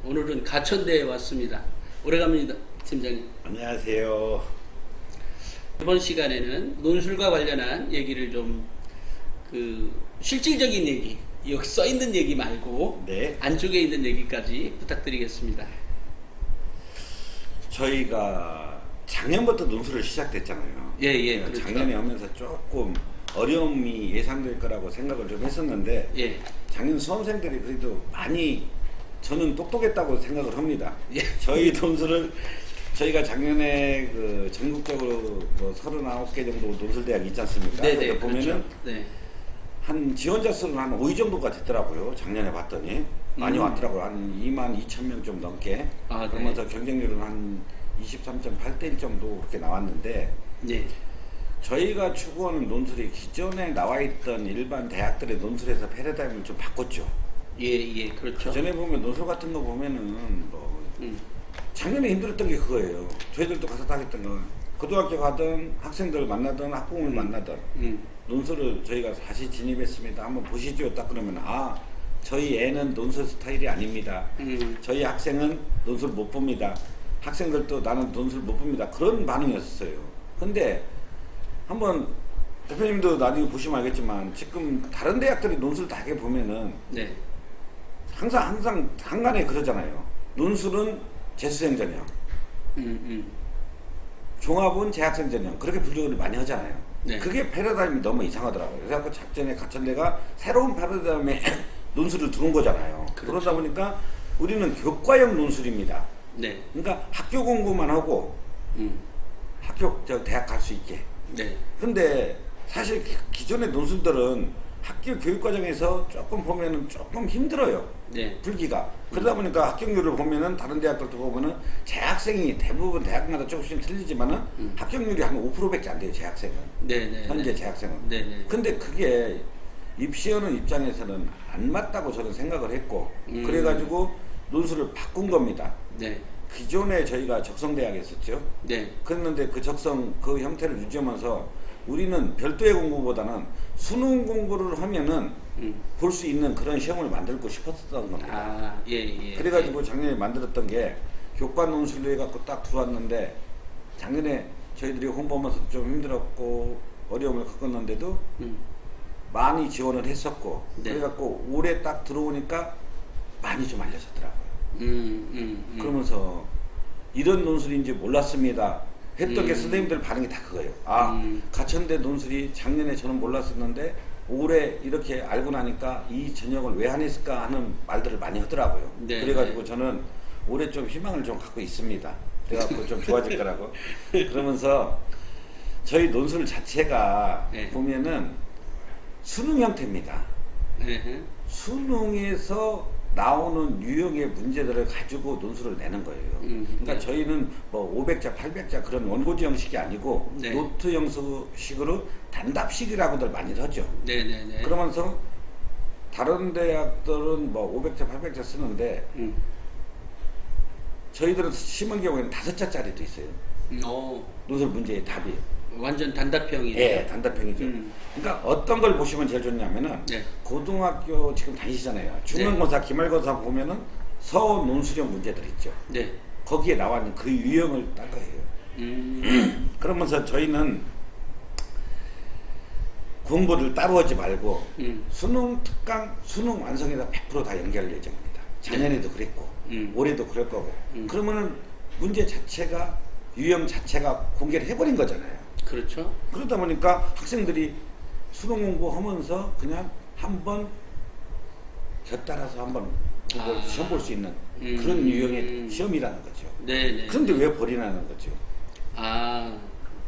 오늘은 가천대에 왔습니다. 오래갑니다, 팀장님. 안녕하세요. 이번 시간에는 논술과 관련한 얘기를 좀 실질적인 얘기, 여기 써 있는 얘기 말고 네. 안쪽에 있는 얘기까지 부탁드리겠습니다. 저희가 작년부터 논술을 시작됐잖아요. 예, 그렇죠. 작년에 하면서 조금 어려움이 예상될 거라고 생각을 좀 했었는데 예, 작년 수험생들이 그래도 많이 저는 똑똑했다고 생각을 합니다. 예. 저희 논술을 저희가 작년에 전국적으로 39개 정도 논술대학이 있지 않습니까? 네네, 보면은 그렇죠. 네. 한 지원자 수는 한 5위 정도가 됐더라고요. 작년에 봤더니 많이 왔더라고요. 한 22,000명 좀 넘게. 아, 네. 그러면서 경쟁률은 한 23.8대 1 정도 그렇게 나왔는데, 네. 저희가 추구하는 논술이 기존에 나와 있던 일반 대학들의 논술에서 패러다임을 좀 바꿨죠. 예, 그렇죠. 전에 보면 논술 같은 거 보면은 작년에 힘들었던 게 그거예요. 저희들도 가서 따겠던 건 고등학교 가든 학생들 만나든 학부모를 만나든 논술을 저희가 다시 진입했습니다. 한번 보시죠. 딱 그러면 저희 애는 논술 스타일이 아닙니다. 저희 학생은 논술 못 봅니다. 학생들도 나는 논술 못 봅니다. 그런 반응이었어요. 근데 한번 대표님도 나중에 보시면 알겠지만 지금 다른 대학들이 논술 다 보면은 네. 항상 한간에 그러잖아요. 논술은 재수생 전형, 종합은 재학생 전형, 그렇게 분류를 많이 하잖아요. 네. 그게 패러다임이 너무 이상하더라고요. 그래서 작전에 가천대가 새로운 패러다임에 논술을 두는 거잖아요. 그렇죠. 그러다 보니까 우리는 교과형 논술입니다. 네. 그러니까 학교 공부만 하고 대학 갈 수 있게. 네. 근데 사실 기존의 논술들은 학교 교육과정에서 조금 보면은 조금 힘들어요. 네. 풀기가. 그러다 보니까 합격률을 보면은 다른 대학들도 보면은 재학생이 대부분 대학마다 조금씩 틀리지만은 합격률이 한 5%밖에 안 돼요. 재학생은. 네. 현재 재학생은. 네. 근데 그게 입시하는 입장에서는 안 맞다고 저는 생각을 했고 그래가지고 논술을 바꾼 겁니다. 네. 기존에 저희가 적성대학에 있었죠. 네. 그랬는데 그 적성 그 형태를 유지하면서 우리는 별도의 공부보다는 수능 공부를 하면은 볼 수 있는 그런 시험을 만들고 싶었던 겁니다. 예. 그래가지고 작년에 만들었던 게 교과 논술로 해갖고 딱 들어왔는데 작년에 저희들이 홍보하면서 좀 힘들었고 어려움을 겪었는데도 많이 지원을 했었고 네. 그래갖고 올해 딱 들어오니까 많이 좀 알려졌더라고요. 그러면서 이런 논술인지 몰랐습니다 했던 게 선생님들 반응이 다 그거예요. 가천대 논술이 작년에 저는 몰랐었는데 올해 이렇게 알고 나니까 이 전형을 왜 안 했을까 하는 말들을 많이 하더라고요. 네. 그래가지고 저는 올해 좀 희망을 좀 갖고 있습니다. 그래갖고 좀 좋아질 거라고. 그러면서 저희 논술 자체가 네. 보면은 수능 형태입니다. 네. 수능에서 나오는 유형의 문제들을 가지고 논술을 내는 거예요. 그러니까 네. 저희는 뭐 500자, 800자 그런 원고지 형식이 아니고 네. 노트 형식으로 단답식이라고들 많이 하죠. 네. 그러면서 다른 대학들은 뭐 500자, 800자 쓰는데 저희들은 심한 경우에는 5자짜리도 있어요. 논술 문제의 답이. 완전 단답형이네요. 예, 단답형이죠. 그러니까 어떤 걸 보시면 제일 좋냐면은 네. 고등학교 지금 다니시잖아요. 중간고사, 기말고사 보면은 서원 논술형 문제들 있죠. 네. 거기에 나와 있는 그 유형을 딴 거예요. 그러면서 저희는 공부를 따로 하지 말고 수능 특강, 수능 완성에다 100% 다 연결할 예정입니다. 작년에도 그랬고 올해도 그럴 거고. 그러면은 문제 자체가 유형 자체가 공개를 해버린 거잖아요. 그렇죠. 그러다 보니까 학생들이 수능 공부하면서 그냥 한번 곁따라서 한번 시험 볼 수 있는 그런 유형의 시험이라는 거죠. 네. 그런데 왜 버리나는 거죠?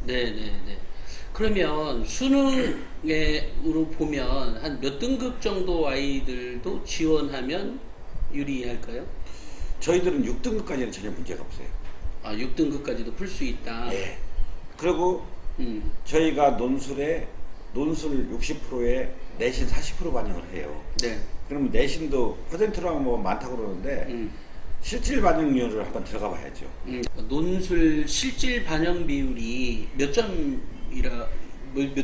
네. 그러면 수능으로 보면 한 몇 등급 정도 아이들도 지원하면 유리할까요? 저희들은 6등급까지는 전혀 문제가 없어요. 6등급까지도 풀 수 있다. 네. 그리고 저희가 논술 60%에 내신 40% 반영을 해요. 네. 그러면 내신도 퍼센트로 하면 뭐 많다고 그러는데 실질 반영률을 한번 들어가 봐야죠. 논술 실질 반영 비율이 몇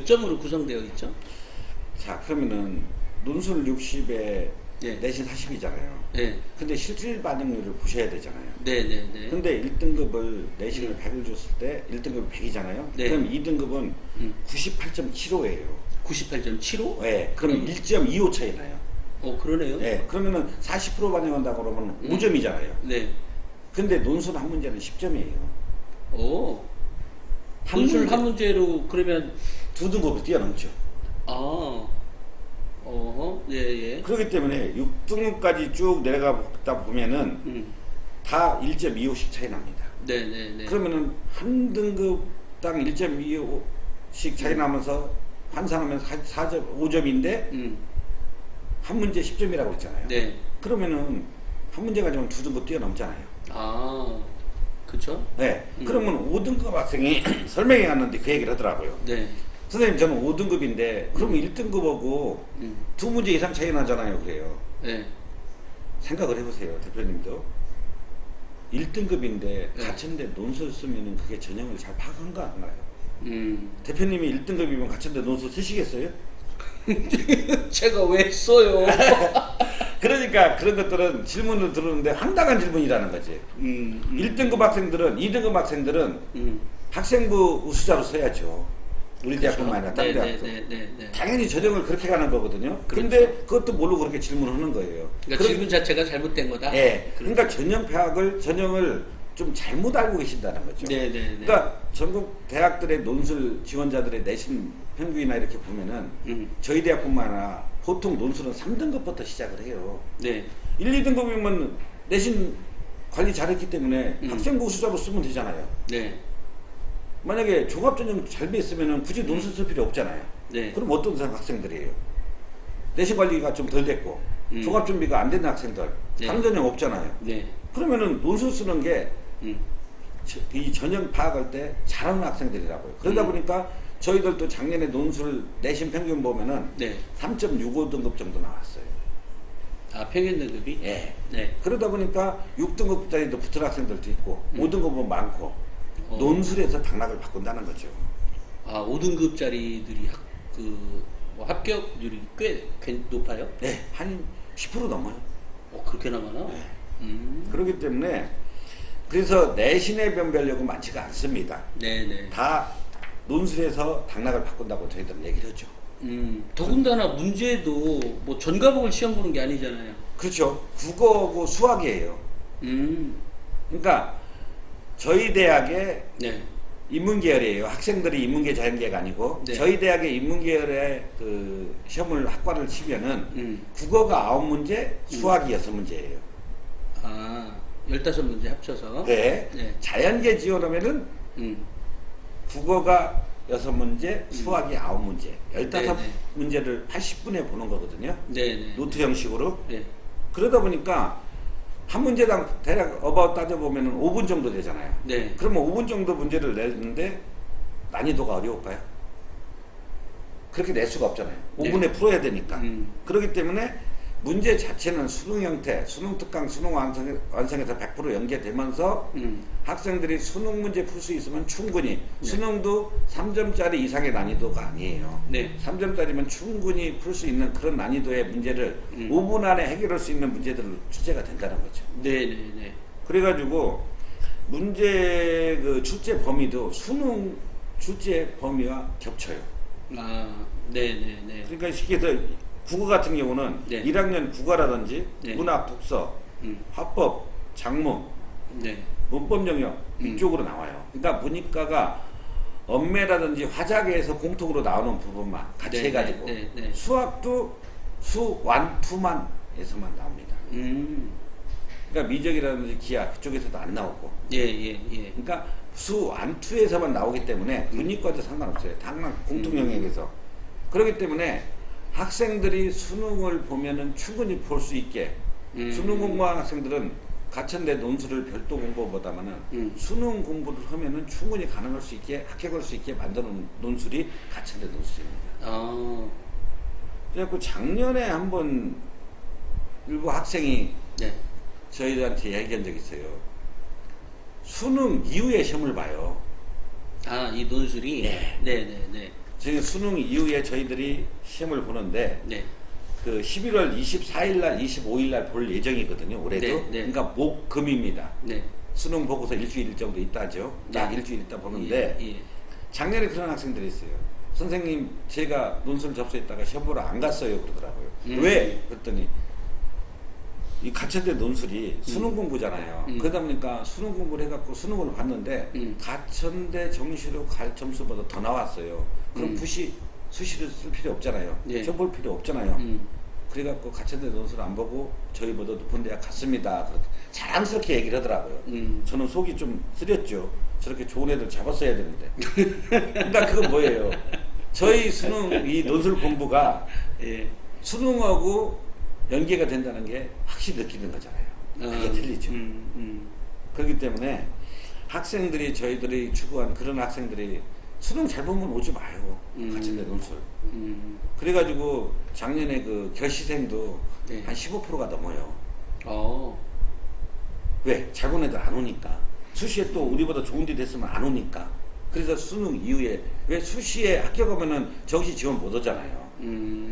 점으로 구성되어 있죠? 자, 그러면은 논술 60에 네. 내신 40이잖아요. 네. 근데 실질 반영률을 보셔야 되잖아요. 네네네. 근데 1등급을 내신을 100을 줬을 때 1등급이 100이잖아요. 네. 그럼 2등급은 98.75예요. 98.75? 네. 그럼 1.25 차이 나요. 그러네요. 네. 그러면은 40% 반영한다고 그러면 5점이잖아요. 네. 근데 논술 한 문제는 10점이에요. 오. 논술 한 문제로 그러면 두 등급을 뛰어넘죠. 예. 그렇기 때문에 6등급까지 쭉 내려가다 보면은 다 1.25씩 차이 납니다. 네네네. 그러면은 한 등급당 1.25씩 차이 나면서 환산하면 4점, 5점인데 한 문제 10점이라고 했잖아요. 네. 그러면은 한 문제 가지고는 두 등급 뛰어넘잖아요. 그쵸? 네. 그러면 5등급 학생이 설명회 갔는데 그 얘기를 하더라고요. 네. 선생님 저는 5등급인데 그러면 1등급하고 두 문제 이상 차이 나잖아요. 그래요. 네. 생각을 해보세요. 대표님도 1등급인데 가천대 논술 쓰면은 그게 전형을 잘 파악한가 안가요? 대표님이 1등급이면 가천대 논술 쓰시겠어요? 제가 왜 써요? 그러니까 그런 것들은 질문을 들었는데 황당한 질문이라는 거지. 1등급 학생들은 2등급 학생들은 학생부 우수자로 써야죠. 우리 대학뿐만 아니라 다른 대학도. 당연히 전형을 그렇게 가는 거거든요. 근데 그것도 모르고 그렇게 질문하는 거예요. 그러니까 질문 자체가 잘못된 거다? 네. 그러니까 전형을 좀 잘못 알고 계신다는 거죠. 그러니까 전국 대학들의 논술 지원자들의 내신 평균이나 이렇게 보면은 저희 대학뿐만 아니라 보통 논술은 3등급부터 시작을 해요. 네. 1, 2등급이면 내신 관리 잘했기 때문에 학생부 우수자로 쓰면 되잖아요. 네. 만약에 종합전형 잘 됐으면 굳이 논술 쓸 필요 없잖아요. 네. 그럼 어떤 학생들이에요? 내신 관리가 좀 덜 됐고 종합준비가 안 된 학생들 다른 전형 없잖아요. 네. 그러면은 논술 쓰는 게 이 전형 파악할 때 잘하는 학생들이라고요. 그러다 보니까 저희들도 작년에 논술 내신 평균 보면은 3.65등급 정도 나왔어요. 평균 등급이? 네. 그러다 보니까 6등급짜리도 붙은 학생들도 있고 5등급은 많고 논술에서 당락을 바꾼다는 거죠. 5등급짜리들이 합격률이 꽤 높아요? 네, 한 10% 넘어요. 그렇게 나가나? 네. 그렇기 때문에 그래서 내신의 변별력은 많지가 않습니다. 네네. 다 논술에서 당락을 바꾼다고 저희들은 얘기를 했죠. 더군다나 문제도 뭐 전과목을 시험 보는 게 아니잖아요. 그렇죠. 국어고 수학이에요. 그러니까 저희 대학의 인문계열이에요. 학생들이 인문계 자연계가 아니고 저희 대학의 인문계열의 그 시험을 학과를 치면은 국어가 9문제, 수학이 6문제예요. 15문제 합쳐서. 네. 자연계 지원하면은 국어가 6문제, 수학이 9문제, 15문제를 80분에 보는 거거든요. 노트 형식으로. 그러다 보니까 한 문제당 대략 어바웃 따져보면 5분 정도 되잖아요. 그러면 5분 정도 문제를 내는데 난이도가 어려울까요? 그렇게 낼 수가 없잖아요. 5분에 풀어야 되니까. 그렇기 때문에 문제 자체는 수능 형태, 수능 특강, 수능 완성에서 100% 연계되면서 학생들이 수능 문제 풀 수 있으면 충분히 수능도 3점짜리 이상의 난이도가 아니에요. 3점짜리면 충분히 풀 수 있는 그런 난이도의 문제를 5분 안에 해결할 수 있는 문제들을 출제가 된다는 거죠. 그래가지고 문제 그 출제 범위도 수능 출제 범위와 겹쳐요. 그러니까 쉽게 해서 국어 같은 경우는 1학년 국어라든지 문학, 독서, 화법, 작문, 문법 영역 이쪽으로 나와요. 그러니까 문이과가 언매라든지 화작에서 공통으로 나오는 부분만 같이 해가지고 수학도 수완투만에서만 나옵니다. 그러니까 미적이라든지 기하 그쪽에서도 안 나오고 그러니까 수완투에서만 나오기 때문에 문이과도 상관없어요. 다만 공통 영역에서 그렇기 때문에 학생들이 수능을 보면은 충분히 볼 수 있게 수능 공부하는 학생들은 가천대 논술을 별도 공부보다는 수능 공부를 하면은 충분히 가능할 수 있게 합격할 수 있게 만드는 논술이 가천대 논술입니다. 그래갖고 작년에 한번 일부 학생이 저희들한테 얘기한 적이 있어요. 수능 이후에 시험을 봐요. 이 논술이? 지금 수능 이후에 저희들이 시험을 보는데 그 11월 24일 날, 25일 날 볼 예정이거든요. 올해도. 네, 네. 그러니까 목, 금입니다. 네. 수능 보고서 일주일 정도 있다죠. 딱 네. 일주일 있다 보는데 예, 예. 작년에 그런 학생들이 있어요. 선생님 제가 논술 접수했다가 시험 보러 안 갔어요 그러더라고요. 왜? 그랬더니 이 가천대 논술이 수능 공부잖아요. 그러다 보니까 수능 공부를 해갖고 수능을 봤는데 가천대 정시로 갈 점수보다 더 나왔어요. 그럼 굳이 수시를 쓸 필요 없잖아요. 네. 시험 볼 필요 없잖아요. 그래갖고 가천대 논술 안 보고 저희보다 높은 대학 갔습니다. 자랑스럽게 얘기를 하더라고요. 저는 속이 좀 쓰렸죠. 저렇게 좋은 애들 잡았어야 되는데. 그러니까 그건 뭐예요? 저희 수능 이 논술 공부가 예. 수능하고 연계가 된다는 게 확실히 느끼는 거잖아요. 그게 틀리죠. 그렇기 때문에 학생들이 저희들이 추구한 그런 학생들이 수능 잘 보면 오지 마요. 가천대 논술. 그래가지고 작년에 그 결시생도 네. 한 15%가 넘어요. 어. 왜? 잘 본 애들 안 오니까. 수시에 또 우리보다 좋은 데 됐으면 안 오니까. 그래서 수능 이후에 왜 수시에 합격하면은 정시 지원 못 오잖아요.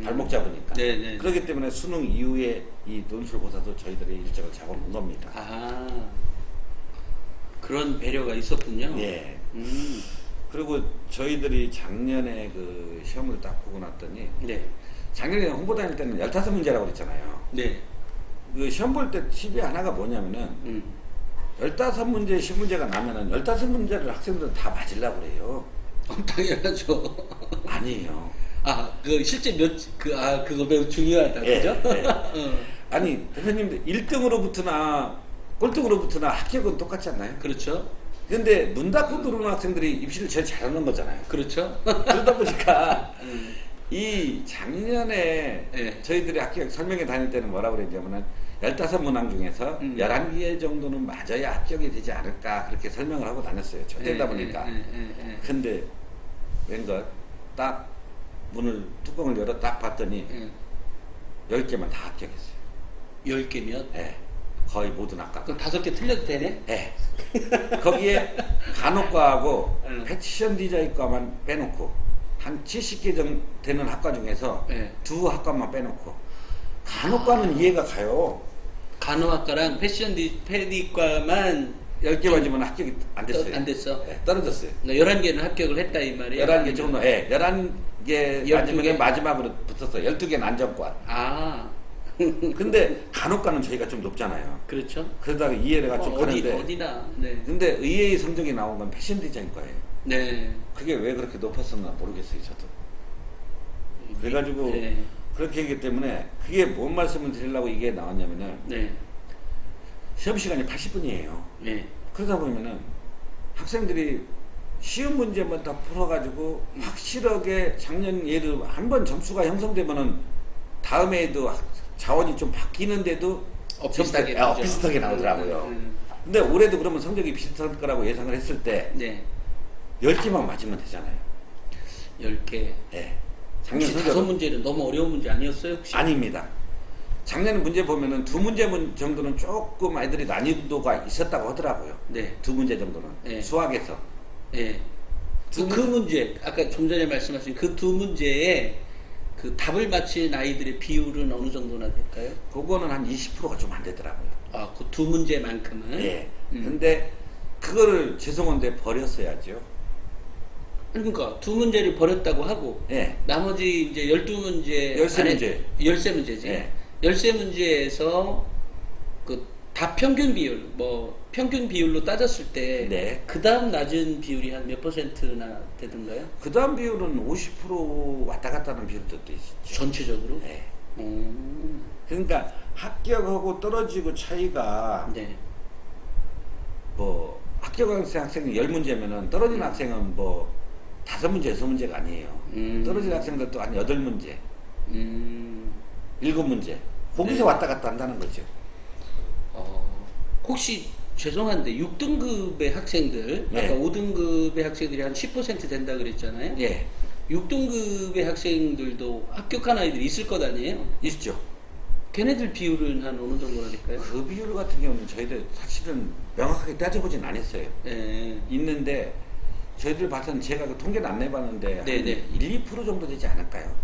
발목 잡으니까. 네네. 그렇기 때문에 수능 이후에 이 논술고사도 저희들이 일정을 잡아놓은 겁니다. 아. 그런 배려가 있었군요. 예. 그리고 저희들이 작년에 그 시험을 딱 보고 났더니 네. 작년에 홍보 다닐 때는 15문제라고 그랬잖아요. 네. 그 시험 볼 때 팁이 하나가 뭐냐면은 15문제, 10문제가 나면은 15문제를 학생들은 다 맞으려고 그래요. 당연하죠. 아니에요. 아, 그 실제 그거 매우 중요하다. 예, 그죠? 예. 아니, 대표님들 1등으로부터나 꼴등으로부터나 합격은 똑같지 않나요? 그렇죠. 근데 문 닫고 들어오는 학생들이 입시를 제일 잘하는 거잖아요. 그렇죠. 그러다 보니까 이 작년에 예. 저희들이 학교 설명회 다닐 때는 뭐라고 그랬냐면은 15문항 중에서 11개 정도는 맞아야 합격이 되지 않을까 그렇게 설명을 하고 다녔어요. 저때다 보니까. 근데 웬걸 딱 문을 뚜껑을 열어 딱 봤더니 10개만 다 합격했어요. 10개면? 예. 거의 모두 낚았고. 그럼 5개 틀려도 되네? 예. 거기에 간호과하고 응. 패션 디자인과만 빼놓고 한 70개 정도 되는 학과 중에서 예. 두 학과만 빼놓고 간호과는 이해가 가요. 간호학과랑 패디과만 10개 맞으면 합격이 안 됐어요. 안 됐어? 예, 떨어졌어요. 그러니까 11개는 합격을 했다 이 말이에요. 11개 정도, 예, 11개 12개? 맞으면 마지막으로 붙었어요. 12개는 안전과. 아. 근데 간호과는 저희가 좀 높잖아요. 그렇죠. 그러다가 이해가 좀 가는데. 어디나. 네. 근데 의외의 성적이 나온 건 패션 디자인과예요. 네. 그게 왜 그렇게 높았었나 모르겠어요, 저도. 그래가지고 네. 그렇게 했기 때문에 그게 뭔 말씀을 드리려고 이게 나왔냐면은 네. 시험 시간이 80분이에요. 네. 그러다 보면은 학생들이 쉬운 문제만 다 풀어가지고 확실하게 작년 예를 한 번 점수가 형성되면은 다음에도 자원이 좀 바뀌는데도 비슷하게 비슷하게 나오더라고요. 근데 올해도 그러면 성적이 비슷할 거라고 예상을 했을 때 네. 10개만 맞으면 되잖아요. 10개. 예. 작년 혹시 성적은 5문제는 너무 어려운 문제 아니었어요? 혹시? 아닙니다. 작년 문제 보면은 2문제 정도는 조금 아이들이 난이도가 있었다고 하더라고요. 네. 2문제 정도는 네. 수학에서. 예. 그 문제, 아까 좀 전에 말씀하신 그 2문제에 그 답을 맞힌 아이들의 비율은 어느 정도나 될까요? 그거는 한 20%가 좀 안 되더라고요. 아, 그 2문제만큼은? 예. 근데 그거를 죄송한데 버렸어야죠. 그러니까 2문제를 버렸다고 하고 예. 나머지 이제 12문제 13문제. 13문제지. 예. 13문제에서 그 답 평균 비율, 평균 비율로 따졌을 때 네. 그 다음 낮은 비율이 한 몇 %나 되던가요? 그 다음 비율은 50% 왔다 갔다 하는 비율도 또 있죠. 전체적으로? 예. 그러니까 그러니까 합격하고 떨어지고 차이가 네. 뭐 합격한 학생이 10문제면은 떨어진 학생은 뭐 5문제, 6문제가 아니에요. 떨어진 학생들도 한 8문제, 7문제. 거기서 네. 왔다 갔다 한다는 거죠. 혹시 죄송한데 6등급의 학생들, 네. 아까 5등급의 학생들이 한 10% 된다 그랬잖아요. 예. 6등급의 학생들도 합격한 아이들이 있을 것 아니에요? 있죠. 걔네들 비율은 한 어느 정도나 될까요? 그 비율 같은 경우는 저희들 사실은 명확하게 따져보진 않았어요. 예. 있는데 저희들 봐서는 제가 그 통계는 안 내봤는데 한 네네. 1, 2% 정도 되지 않을까요?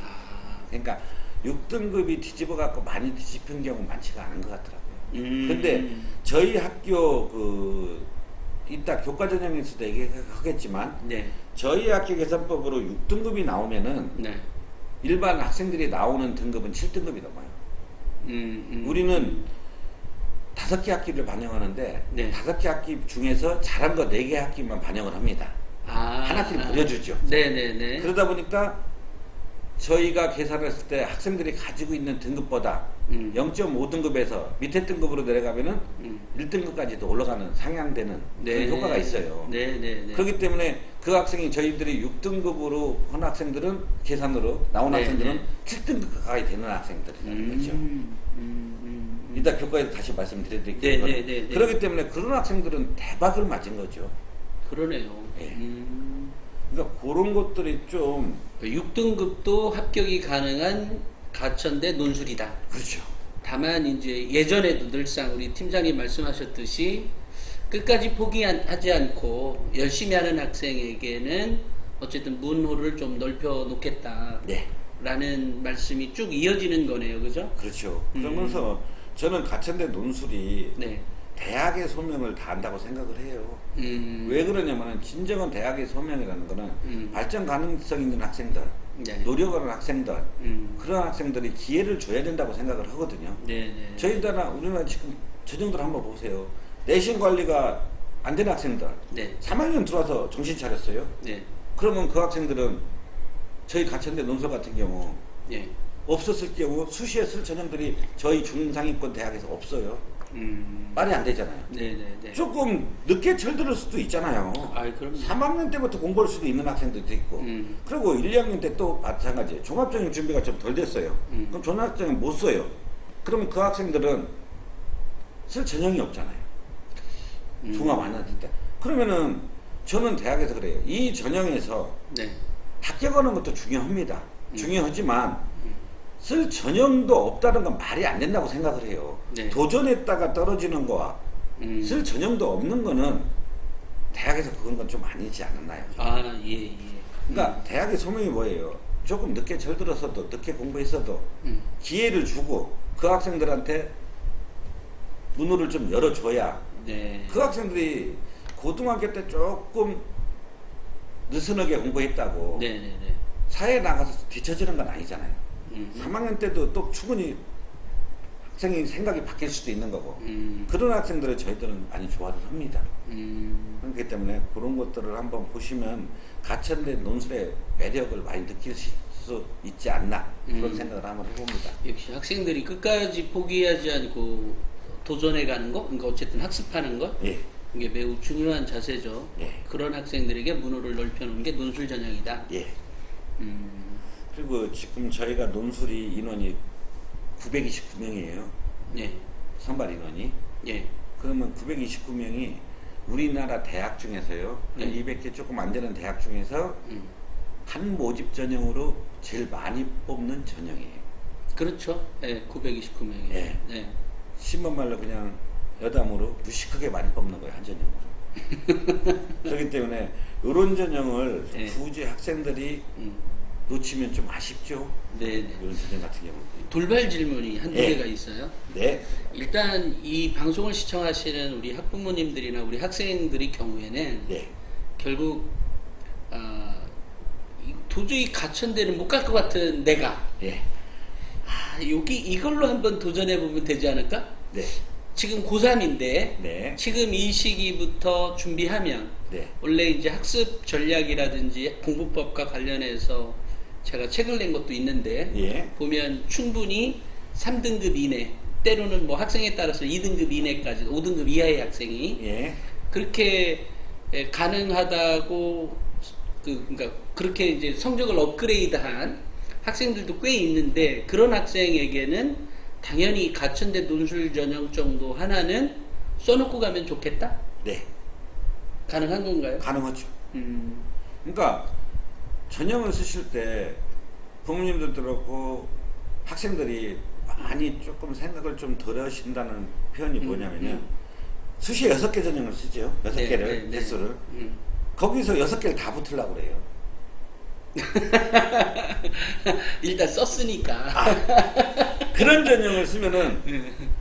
아, 그러니까 6등급이 뒤집어 갖고 많이 뒤집힌 경우 많지가 않은 것 같더라고요. 근데 저희 학교 이따 교과 전형에서도 얘기하겠지만 네. 저희 학교 계산법으로 6등급이 나오면은 네. 일반 학생들이 나오는 등급은 7등급이 넘어요. 우리는 5개 학기를 반영하는데 네. 5개 학기 중에서 잘한 거 4개 학기만 반영을 합니다. 한 학기를 버려주죠. 네네네. 그러다 보니까 저희가 계산을 했을 때 학생들이 가지고 있는 등급보다 0.5등급에서 밑에 등급으로 내려가면은 1등급까지도 올라가는 상향되는 그런 효과가 있어요. 네네네. 그렇기 때문에 그 학생이 저희들이 6등급으로 한 학생들은 계산으로 나온 학생들은 7등급 가까이 되는 학생들이라는 거죠. 이따 교과에서 다시 말씀드릴게요. 네네네. 그렇기 때문에 그런 학생들은 대박을 맞은 거죠. 그러네요. 예. 그러니까 그런 것들이 좀 6등급도 합격이 가능한 가천대 논술이다. 그렇죠. 다만 이제 예전에도 늘상 우리 팀장님 말씀하셨듯이 끝까지 포기하지 않고 열심히 하는 학생에게는 어쨌든 문호를 좀 넓혀 놓겠다. 네. 라는 말씀이 쭉 이어지는 거네요. 그죠? 그렇죠. 그러면서 저는 가천대 논술이 네. 대학의 소명을 다한다고 생각을 해요. 왜 그러냐면은 진정한 대학의 소명이라는 거는 발전 가능성 있는 학생들, 네. 노력하는 학생들, 그런 학생들이 기회를 줘야 된다고 생각을 하거든요. 네, 네. 저희나라 우리나라 지금 전형들 한번 보세요. 내신 관리가 안 되는 학생들, 네. 3학년 들어와서 정신 차렸어요. 네. 그러면 그 학생들은 저희 가천대 논술 같은 경우 네. 없었을 경우 수시에 쓸 전형들이 저희 중상위권 대학에서 없어요. 말이 안 되잖아요. 네네네. 조금 늦게 철들을 수도 있잖아요. 아, 그럼 3학년 때부터 공부할 수도 있는 학생들도 있고, 그리고 1, 2학년 때 또 마찬가지예요. 종합전형 준비가 좀 덜 됐어요. 그럼 종합전형 못 써요. 그러면 그 학생들은 쓸 전형이 없잖아요. 종합 안 했을 때. 그러면은 저는 대학에서 그래요. 이 전형에서 네. 합격하는 것도 중요합니다. 중요하지만 쓸 전형도 없다는 건 말이 안 된다고 생각을 해요. 네. 도전했다가 떨어지는 거와 쓸 전형도 없는 거는 대학에서 그건 건 좀 아니지 않았나요? 아, 예, 예. 그러니까 대학의 소명이 뭐예요? 조금 늦게 철들어서도 늦게 공부했어도 기회를 주고 그 학생들한테 문호를 좀 열어줘야 네. 그 학생들이 고등학교 때 조금 느슨하게 공부했다고 네네네. 사회에 나가서 뒤처지는 건 아니잖아요. 3학년 때도 또 충분히 학생의 생각이 바뀔 수도 있는 거고 그런 학생들을 저희들은 많이 좋아를 합니다. 그렇기 때문에 그런 것들을 한번 보시면 가천대 논술의 매력을 많이 느낄 수 있지 않나 그런 생각을 한번 해봅니다. 역시 학생들이 끝까지 포기하지 않고 도전해가는 거, 그러니까 어쨌든 학습하는 것, 예. 이게 매우 중요한 자세죠. 예. 그런 학생들에게 문호를 넓혀놓은 게 논술 전형이다. 예. 그리고 지금 저희가 논술이 인원이 929명이에요. 예. 선발 인원이. 예. 그러면 929명이 우리나라 대학 중에서요. 200개 조금 안 되는 대학 중에서 한 모집 전형으로 제일 많이 뽑는 전형이에요. 그렇죠. 예, 929명이. 예. 네. 신문 말로 그냥 여담으로 무식하게 많이 뽑는 거예요. 한 전형으로. 그렇기 때문에 이런 전형을 네. 굳이 학생들이 놓치면 좀 아쉽죠. 네. 이런 전형 같은 경우는. 돌발 질문이 한두 예. 개가 있어요. 네. 일단 이 방송을 시청하시는 우리 학부모님들이나 우리 학생들의 경우에는 네. 결국 도저히 가천대는 못 갈 것 같은 내가 예. 여기 이걸로 한번 도전해 보면 되지 않을까? 네. 지금 고3인데 네. 지금 이 시기부터 준비하면 네. 원래 이제 학습 전략이라든지 공부법과 관련해서 제가 책을 낸 것도 있는데 예. 보면 충분히 3등급 이내 때로는 뭐 학생에 따라서 2등급 이내까지 5등급 이하의 학생이 예. 그렇게 가능하다고 그러니까 그렇게 이제 성적을 업그레이드한 학생들도 꽤 있는데 그런 학생에게는 당연히 가천대 논술 전형 정도 하나는 써놓고 가면 좋겠다? 네. 가능한 건가요? 가능하죠. 그러니까 전형을 쓰실 때 부모님들도 그렇고 학생들이 많이 조금 생각을 좀 덜 하신다는 표현이 뭐냐면요. 수시에 6개 전형을 쓰죠. 6개를, 개수를. 거기서 6개를 다 붙으려고 그래요. 일단 썼으니까. 그런 전형을 쓰면은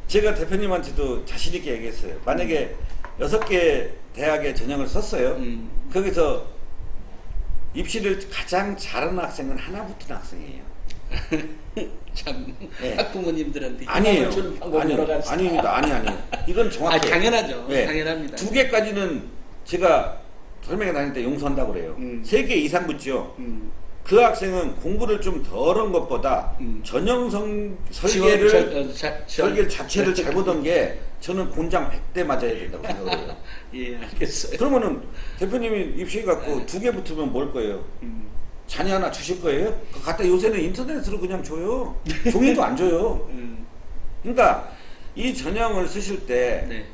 제가 대표님한테도 자신 있게 얘기했어요. 만약에 6개 대학의 전형을 썼어요. 거기서 입시를 가장 잘하는 학생은 하나 붙은 학생이에요. 참 네. 학부모님들한테 아니에요. 주는 방법 여러 가지. 아닙니다. 아니에요. 이건 정확해요. 당연하죠. 네. 당연합니다. 2개까지는 제가 설명회 다닐 때 용서한다고 그래요. 3개 이상 붙죠. 그 학생은 공부를 좀 덜한 것보다 전형성 설계를 설계 자체를 잘 보던 게 저는 곤장 100대 맞아야 된다고 생각을 해요. 예, 알겠어요. 그러면은 대표님이 입시에 갖고 2개 붙으면 뭘 거예요? 자녀 하나 주실 거예요? 그거 갖다 요새는 인터넷으로 그냥 줘요. 종이도 안 줘요. 그러니까 이 전형을 쓰실 때 네.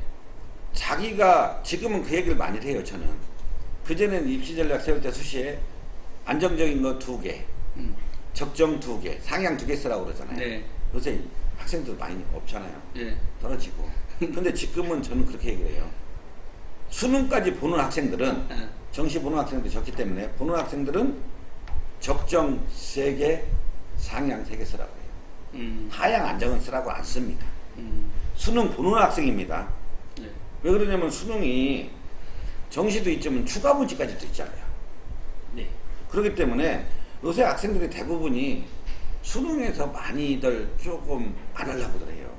자기가 지금은 그 얘기를 많이 해요. 저는 그전에는 입시 전략 세울 때 수시에 안정적인 거 2개, 적정 2개, 상향 2개 쓰라고 그러잖아요. 네. 요새 학생들 많이 없잖아요. 네. 떨어지고. 근데 지금은 저는 그렇게 얘기를 해요. 수능까지 보는 학생들은 정시 보는 학생들이 적기 때문에 보는 학생들은 적정 3개, 상향 3개 쓰라고 해요. 하향 안정은 쓰라고 안 씁니다. 수능 보는 학생입니다. 네. 왜 그러냐면 수능이 정시도 있지만 추가 문제까지도 있잖아요. 네. 그렇기 때문에 요새 학생들이 대부분이 수능에서 많이들 조금 안 하려고 그래요.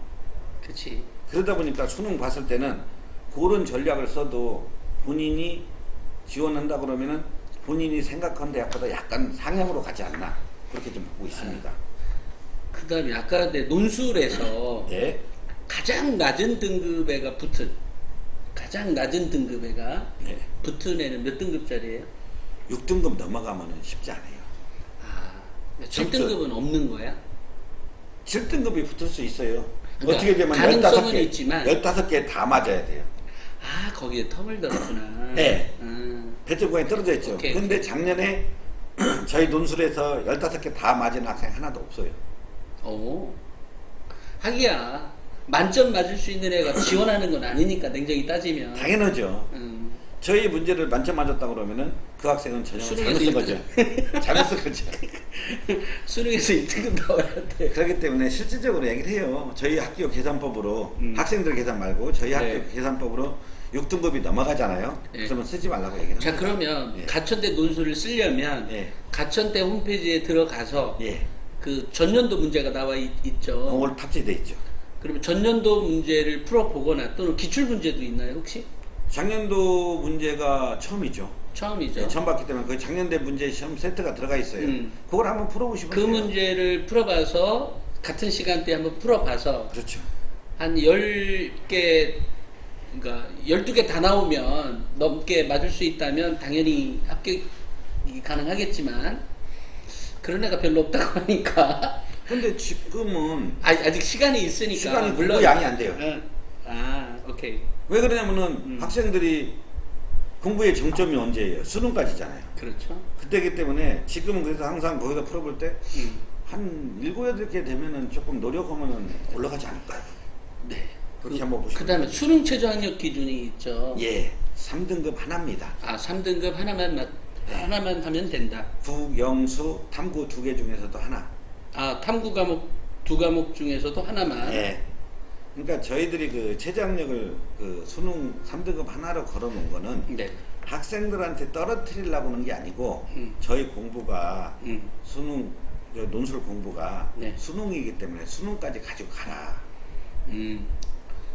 그렇지. 그러다 보니까 수능 봤을 때는 그런 전략을 써도 본인이 지원한다 그러면은 본인이 생각한 대학보다 약간 상향으로 가지 않나 그렇게 좀 보고 있습니다. 그다음에 아까 내 논술에서 네. 가장 낮은 등급애가 붙은 가장 낮은 등급애가 네. 붙은 애는 몇 등급짜리예요? 6등급 넘어가면은 쉽지 않아요. 아, 7등급은 없는 거야? 7등급이 붙을 수 있어요. 그러니까 어떻게 되면 가능성은 15개, 있지만 15개 다 맞아야 돼요. 아, 거기에 텀을 들었구나. 네. 아, 배점권이 떨어져 있죠. 오케이, 근데 오케이. 작년에 저희 논술에서 15개 다 맞은 학생 하나도 없어요. 오. 하기야 만점 맞을 수 있는 애가 지원하는 건 아니니까 냉정히 따지면. 당연하죠. 저희 문제를 만점 맞았다 그러면은 그 학생은 전형을 잘못 쓴 거죠. 잘못 쓴 거죠. 수능에서 1등급 나와야 돼. 그렇기 때문에 실질적으로 얘기를 해요. 저희 학교 계산법으로 학생들 계산 말고 저희 학교 네. 계산법으로 6등급이 넘어가잖아요. 네. 그러면 쓰지 말라고 얘기를 합니다. 자, 그러면 예. 가천대 논술을 쓰려면 예. 가천대 홈페이지에 들어가서 예. 그 전년도 문제가 나와 있죠. 오늘 탑재돼 있죠. 그러면 전년도 문제를 풀어보거나 또는 기출 문제도 있나요 혹시? 작년도 문제가 처음이죠. 처음이죠. 네, 처음 봤기 때문에 그 작년대 문제 시험 세트가 들어가 있어요. 그걸 한번 풀어보시면 그 돼요. 문제를 풀어봐서 같은 시간대에 한번 풀어봐서 그렇죠. 한 10개 그러니까 12개 다 나오면 넘게 맞을 수 있다면 당연히 합격이 가능하겠지만 그런 애가 별로 없다고 하니까 근데 지금은 아직 시간이 있으니까 시간이 물론 공부 양이 안 돼요. 아, 오케이. 왜 그러냐면은 학생들이 공부의 정점이 언제예요? 수능까지잖아요. 그렇죠. 그때기 때문에 지금은 그래서 항상 거기다 풀어볼 때 한 7, 8개 되면은 조금 노력하면은 올라가지 않을까요? 네. 그렇게 한번 보시면 그다음에 수능 최저 학력 기준이 있죠. 예, 3등급 하나입니다. 아, 3등급 하나만 하면 된다. 국영수 탐구 2개 중에서도 하나. 아, 탐구 과목 2과목 중에서도 하나만. 예. 그러니까 저희들이 그 최저학력을 그 수능 3등급 하나로 걸어놓은 거는 네. 학생들한테 떨어뜨리려고 하는 게 아니고 저희 공부가 수능 논술 공부가 네. 수능이기 때문에 수능까지 가지고 가라.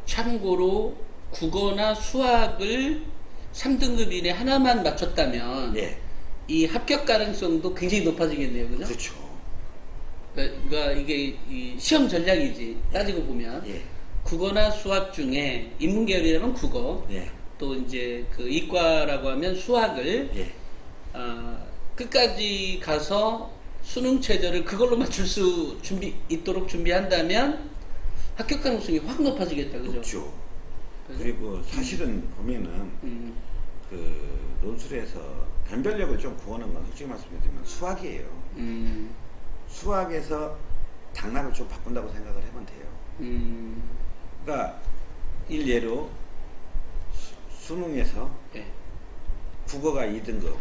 참고로 국어나 수학을 3등급 이내 하나만 맞췄다면 예. 이 합격 가능성도 굉장히 높아지겠네요. 그죠? 그렇죠. 그러니까 이게 이 시험 전략이지. 따지고 보면 예. 국어나 수학 중에 인문계열이라면 국어, 예. 또 이제 그 이과라고 하면 수학을 예. 끝까지 가서 수능 최저를 그걸로 맞출 수 있도록 준비한다면 합격 가능성이 확 높아지겠다, 그죠? 그렇죠. 그리고 사실은 보면은 그 논술에서 변별력을 좀 구하는 건 솔직히 말씀드리면 수학이에요. 수학에서 당락을 좀 바꾼다고 생각을 해보면 돼요. 그러니까 일예로 수능에서 네. 국어가 2등급,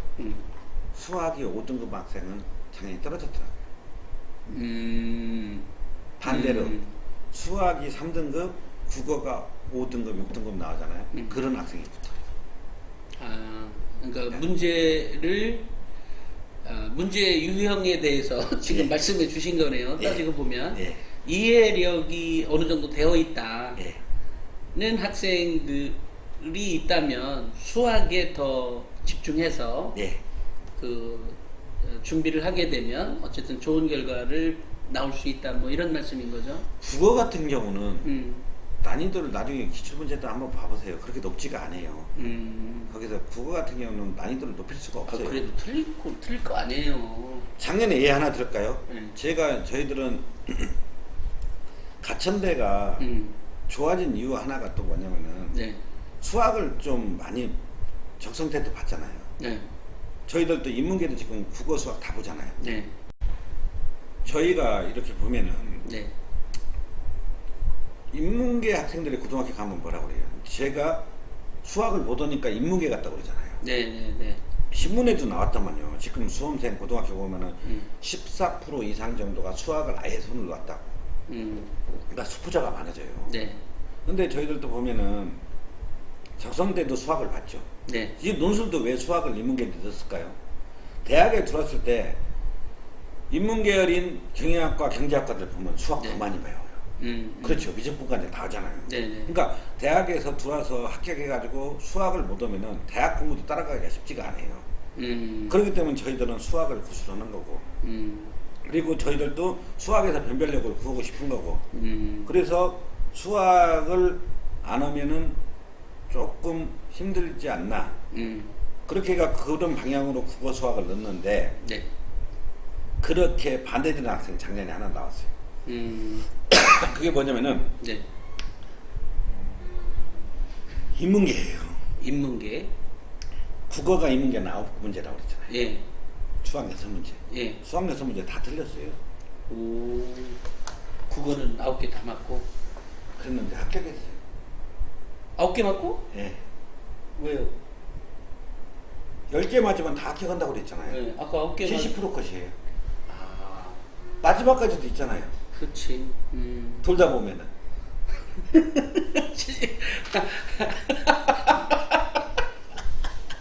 수학이 5등급 학생은 작년에 떨어졌더라고요. 반대로 수학이 3등급, 국어가 5등급, 6등급 나오잖아요. 그런 학생이 붙어요. 아, 그러니까 네. 문제 유형에 대해서 지금 예. 말씀해 주신 거네요. 예. 따지고 보면 예. 이해력이 어느 정도 되어 있다는 예. 학생들이 있다면 수학에 더 집중해서 예. 준비를 하게 되면 어쨌든 좋은 결과를 나올 수 있다. 뭐 이런 말씀인 거죠. 국어 같은 경우는 음, 난이도를 나중에 기출문제 때 한번 봐보세요. 그렇게 높지가 않아요. 음. 거기서 국어 같은 경우는 난이도를 높일 수가 아, 없어요. 그래도 틀릴 거 아니에요. 작년에 예 하나 들을까요? 저희들은 가천대가 좋아진 이유 하나가 또 뭐냐면은 네, 수학을 좀 많이 적성 테스트 봤잖아요. 네, 저희들도 인문계도 지금 국어 수학 다 보잖아요. 네, 저희가 이렇게 보면은 네, 인문계 학생들이 고등학교 가면 뭐라고 그래요? 제가 수학을 못 오니까 인문계 갔다고 그러잖아요. 네, 네, 네. 신문에도 나왔더만요. 지금 수험생 고등학교 보면은 음. 14% 이상 정도가 수학을 아예 손을 놨다고. 그러니까 수포자가 많아져요. 네, 근데 저희들도 보면은 적성대도 수학을 봤죠. 네, 이 논술도 왜 수학을 인문계에 넣었을까요? 대학에 들어왔을 때 인문계열인 경영학과 경제학과들 보면 수학 더 네. 많이 배워요. 그렇죠. 미적분까지 다 하잖아요. 네, 네. 그러니까 대학에서 들어와서 합격해가지고 수학을 못 오면은 대학 공부도 따라가기가 쉽지가 않아요. 그렇기 때문에 저희들은 수학을 구술하는 거고, 그리고 저희들도 수학에서 변별력을 구하고 싶은 거고, 그래서 수학을 안 하면은 조금 힘들지 않나. 그렇게가 그런 방향으로 국어 수학을 넣는데, 네, 그렇게 반대되는 학생이 작년에 하나 나왔어요. 그게 뭐냐면은 네. 인문계예요. 인문계. 국어가 인문계는 9문제라고 그랬잖아요. 예, 수학 6문제. 예. 수학 6문제 다 틀렸어요. 오, 국어는 9개 다 맞고. 그랬는데 합격했어요. 9개 맞고? 예. 왜요? 10개 맞으면 다 합격한다고 그랬잖아요. 네, 아까 9개 70% 컷이에요. 아, 마지막까지도 있잖아요. 그렇지. 돌다 보면은.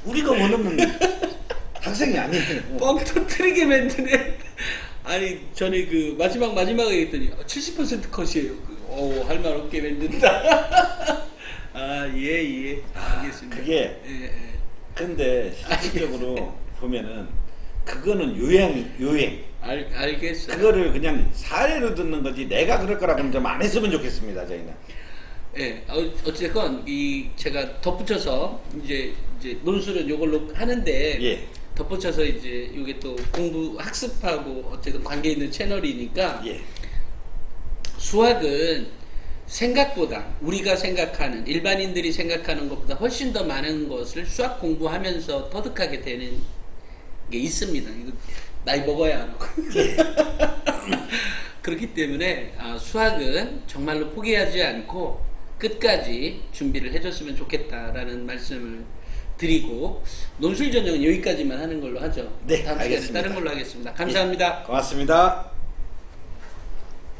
우리가 원하는 학생이 아니에요. 뻥 터뜨리게 만드네. 아니, 저는 마지막에 했더니 70% 컷이에요. 할 말 없게 만든다. 아, 예. 알겠습니다. 그게 예. 근데 실질적으로 보면은 그거는 요행. 알겠어요. 그거를 그냥 사례로 듣는 거지 내가 그럴 거라고는 좀 안 했으면 좋겠습니다. 저희는. 예, 어쨌건 제가 덧붙여서 이제 논술은 요걸로 하는데 예. 덧붙여서 이제 이게 또 공부 학습하고 어쨌든 관계 있는 채널이니까 예. 수학은 생각보다 우리가 생각하는 일반인들이 생각하는 것보다 훨씬 더 많은 것을 수학 공부하면서 터득하게 되는 게 있습니다. 이거 나이 먹어야 하고. 그렇기 때문에 수학은 정말로 포기하지 않고 끝까지 준비를 해줬으면 좋겠다라는 말씀을 드리고 논술 전형은 여기까지만 하는 걸로 하죠. 네, 다음 시간에 알겠습니다. 다른 걸로 하겠습니다. 감사합니다. 고맙습니다.